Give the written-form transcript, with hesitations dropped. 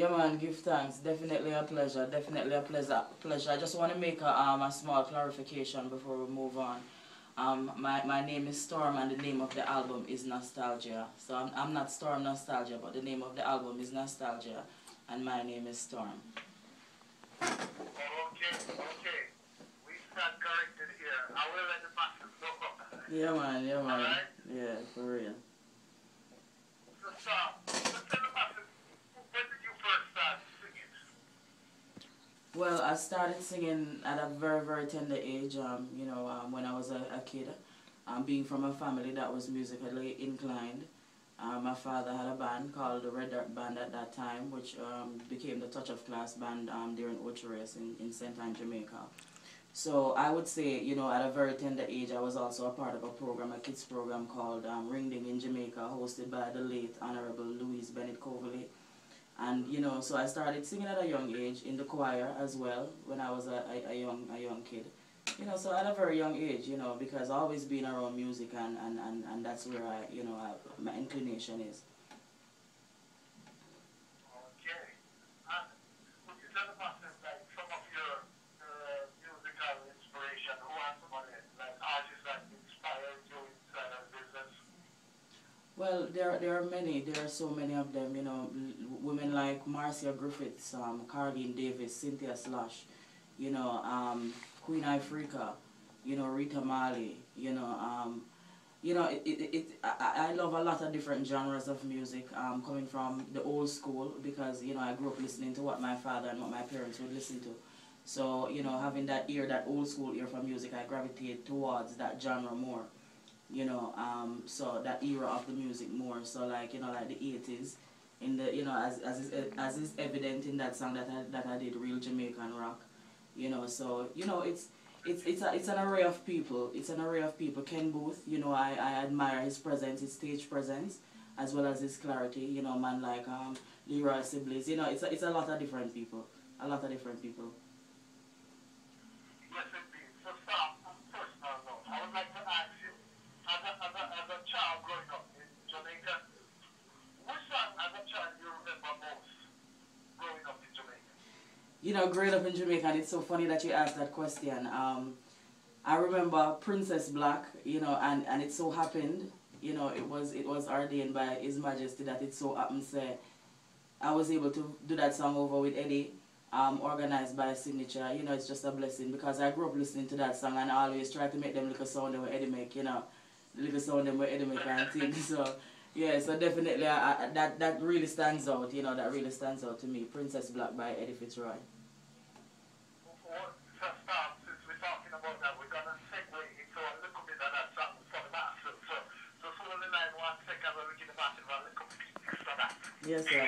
Yeah, man, give thanks. Definitely a pleasure. Definitely a pleasure. I just want to make a small clarification before we move on. My name is Storm and the name of the album is Nostalgia. So I'm not Storm Nostalgia, but the name of the album is Nostalgia and my name is Storm. Okay, okay. We stand corrected here. I will let the masses know. Yeah, man, yeah, man. Alright? Yeah, for real. So, Storm, just tell the masses, when did you first start singing? Well, I started singing at a very tender age, when I was a kid. Being from a family that was musically inclined. My father had a band called the Red Dirt Band at that time, which became the Touch of Class band during Ocho in St. Anne, Jamaica. So I would say, at a very tender age, I was also a part of a program, a kids program called Ring Ding in Jamaica, hosted by the late Honorable Louise Bennett Coverley. And, so I started singing at a young age in the choir as well when I was a young kid. So at a very young age, because I've always been around music and that's where my inclination is. Okay. And would you tell the masses, like, some of your musical inspiration? Who are some of it? Like, artists that inspired you inside of business? Well, there are many. There are so many of them. Women like Marcia Griffiths, Caroline Davis, Cynthia Slash, Queen Ifrica, Rita Marley. I love a lot of different genres of music. Coming from the old school because I grew up listening to what my father and what my parents would listen to. So having that ear, that old school ear for music, I gravitate towards that genre more. So that era of the music more. So like the 80s, in the as is evident in that song that I did, Real Jamaican Rock. So it's an array of people. It's an array of people. Ken Booth, I admire his presence, his stage presence, as well as his clarity. Man like Leroy Sibbles. It's a lot of different people. A lot of different people. Yes, indeed. So, Storm, on a personal note, I would like to ask you, as a child growing up in Jamaica, which song as a child you remember most growing up in Jamaica? Growing up in Jamaica, and it's so funny that you asked that question. I remember Princess Black, and it so happened, it was ordained by His Majesty that it so happens I was able to do that song over with Eddie, organized by Signature. It's just a blessing because I grew up listening to that song and I always try to make them little sound where Eddie make, the little sound where Eddie make and things. So yeah, so definitely that really stands out, that really stands out to me. Princess Black by Eddie Fitzroy. So, Storm, since we're talking about that, we're going to segue into a little bit of that song for the masses. So hold the line 1 second, we'll give the masses a little bit extra that. Yes, sir.